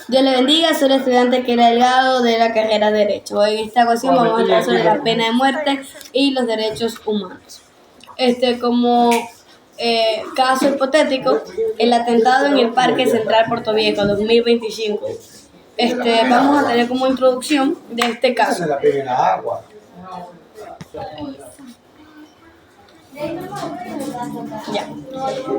Dios le bendiga, soy el estudiante Keila Delgado de la carrera de Derecho. En esta ocasión vamos a hablar sobre la pena de muerte y los derechos humanos. Como caso hipotético, el atentado en el Parque Central Portoviejo 2025. Vamos a tener como introducción de este caso. Ya.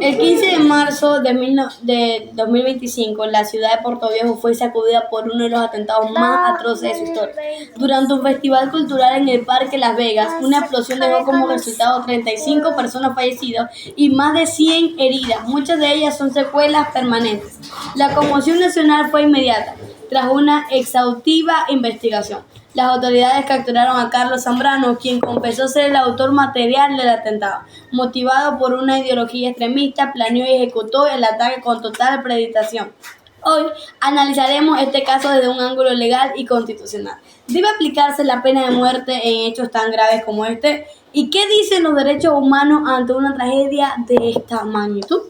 El 15 de marzo de 2025, la ciudad de Portoviejo fue sacudida por uno de los atentados más atroces de su historia. Durante un festival cultural en el Parque Las Vegas, una explosión dejó como resultado 35 personas fallecidas y más de 100 heridas. Muchas de ellas son secuelas permanentes. La conmoción nacional fue inmediata, tras una exhaustiva investigación. Las autoridades capturaron a Carlos Zambrano, quien confesó ser el autor material del atentado. Motivado por una ideología extremista, planeó y ejecutó el ataque con total premeditación. Hoy analizaremos este caso desde un ángulo legal y constitucional. ¿Debe aplicarse la pena de muerte en hechos tan graves como este? ¿Y qué dicen los derechos humanos ante una tragedia de esta magnitud?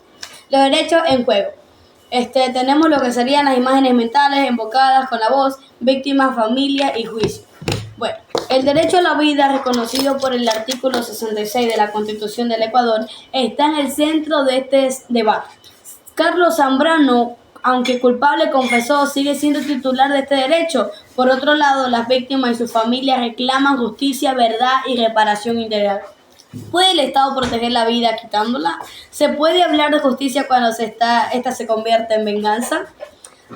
Los derechos en juego. Tenemos lo que serían las imágenes mentales invocadas con la voz, víctimas, familia y juicio. Bueno, el derecho a la vida, reconocido por el artículo 66 de la Constitución del Ecuador, está en el centro de este debate. Carlos Zambrano, aunque culpable, confesó, sigue siendo titular de este derecho. Por otro lado, las víctimas y sus familias reclaman justicia, verdad y reparación integral. ¿Puede el Estado proteger la vida quitándola? ¿Se puede hablar de justicia cuando esta se convierte en venganza?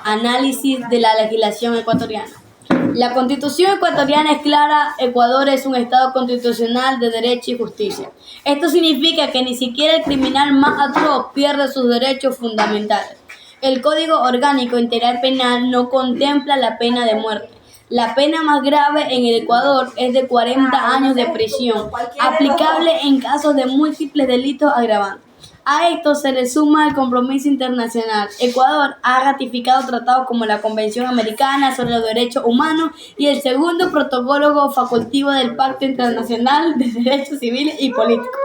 Análisis de la legislación ecuatoriana. La Constitución ecuatoriana es clara: Ecuador es un Estado constitucional de derecho y justicia. Esto significa que ni siquiera el criminal más atroz pierde sus derechos fundamentales. El Código Orgánico Integral Penal no contempla la pena de muerte. La pena más grave en el Ecuador es de 40 años de prisión, aplicable en casos de múltiples delitos agravantes. A esto se le suma el compromiso internacional. Ecuador ha ratificado tratados como la Convención Americana sobre los Derechos Humanos y el segundo protocolo facultativo del Pacto Internacional de Derechos Civiles y Políticos.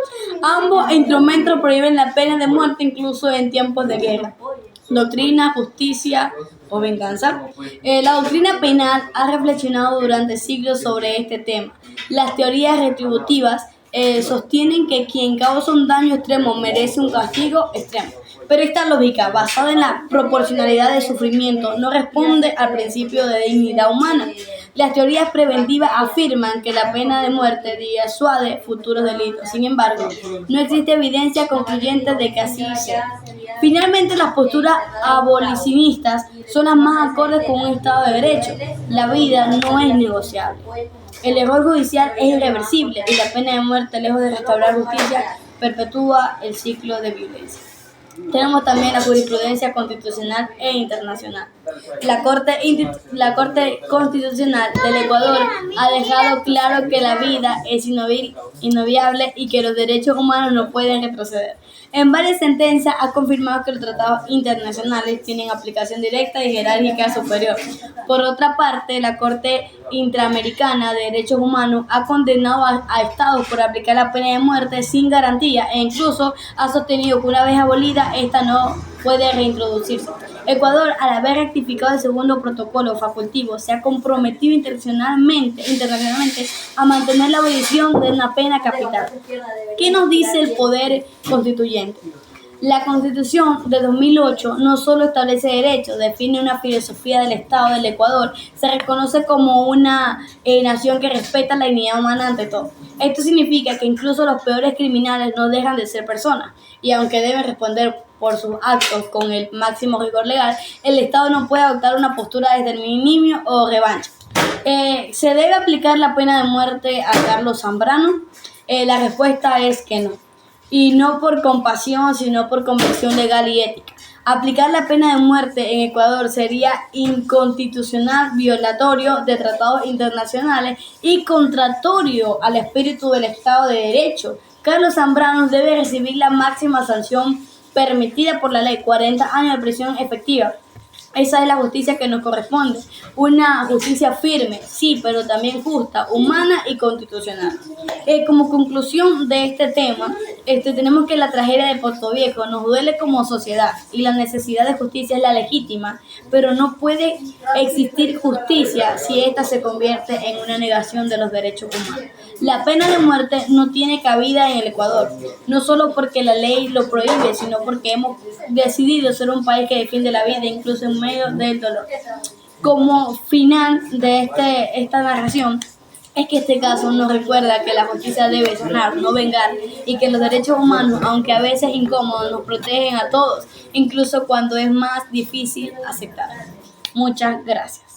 Ambos instrumentos prohíben la pena de muerte incluso en tiempos de guerra. Doctrina, justicia o venganza. La doctrina penal ha reflexionado durante siglos sobre este tema. Las teorías retributivas sostienen que quien causa un daño extremo merece un castigo extremo. Pero esta lógica, basada en la proporcionalidad del sufrimiento, no responde al principio de dignidad humana. Las teorías preventivas afirman que la pena de muerte disuade futuros delitos. Sin embargo, no existe evidencia concluyente de que así sea. Finalmente, las posturas abolicionistas son las más acordes con un Estado de Derecho. La vida no es negociable. El error judicial es irreversible y la pena de muerte, lejos de restaurar justicia, perpetúa el ciclo de violencia. Tenemos también la jurisprudencia constitucional e internacional. La Corte Constitucional del Ecuador ha dejado claro que la vida es inviolable y que los derechos humanos no pueden retroceder. En varias sentencias ha confirmado que los tratados internacionales tienen aplicación directa y jerárquica superior. Por otra parte, la Corte Interamericana de Derechos Humanos ha condenado a estados por aplicar la pena de muerte sin garantía e incluso ha sostenido que una vez abolida, esta no puede reintroducirse. Ecuador, al haber rectificado el segundo protocolo facultativo, se ha comprometido internacionalmente a mantener la abolición de una pena capital. ¿Qué nos dice el Poder Constituyente? La Constitución de 2008 no solo establece derechos, define una filosofía del Estado del Ecuador, se reconoce como una nación que respeta la dignidad humana ante todo. Esto significa que incluso los peores criminales no dejan de ser personas, y aunque deben responder por sus actos con el máximo rigor legal, el Estado no puede adoptar una postura de exterminio o revancha. ¿Se debe aplicar la pena de muerte a Carlos Zambrano? La respuesta es que no. Y no por compasión, sino por convicción legal y ética. Aplicar la pena de muerte en Ecuador sería inconstitucional, violatorio de tratados internacionales y contrario al espíritu del Estado de Derecho. Carlos Zambrano debe recibir la máxima sanción permitida por la ley, 40 años de prisión efectiva. Esa es la justicia que nos corresponde. Una justicia firme, sí, pero también justa, humana y constitucional. Como conclusión de este tema, tenemos que la tragedia de Puerto Viejo nos duele como sociedad y la necesidad de justicia es la legítima, pero no puede existir justicia si ésta se convierte en una negación de los derechos humanos. La pena de muerte no tiene cabida en el Ecuador, no solo porque la ley lo prohíbe, sino porque hemos decidido ser un país que defiende la vida incluso en medio del dolor. Como final de esta narración, es que este caso nos recuerda que la justicia debe sanar, no vengar, y que los derechos humanos, aunque a veces incómodos, nos protegen a todos, incluso cuando es más difícil aceptar. Muchas gracias.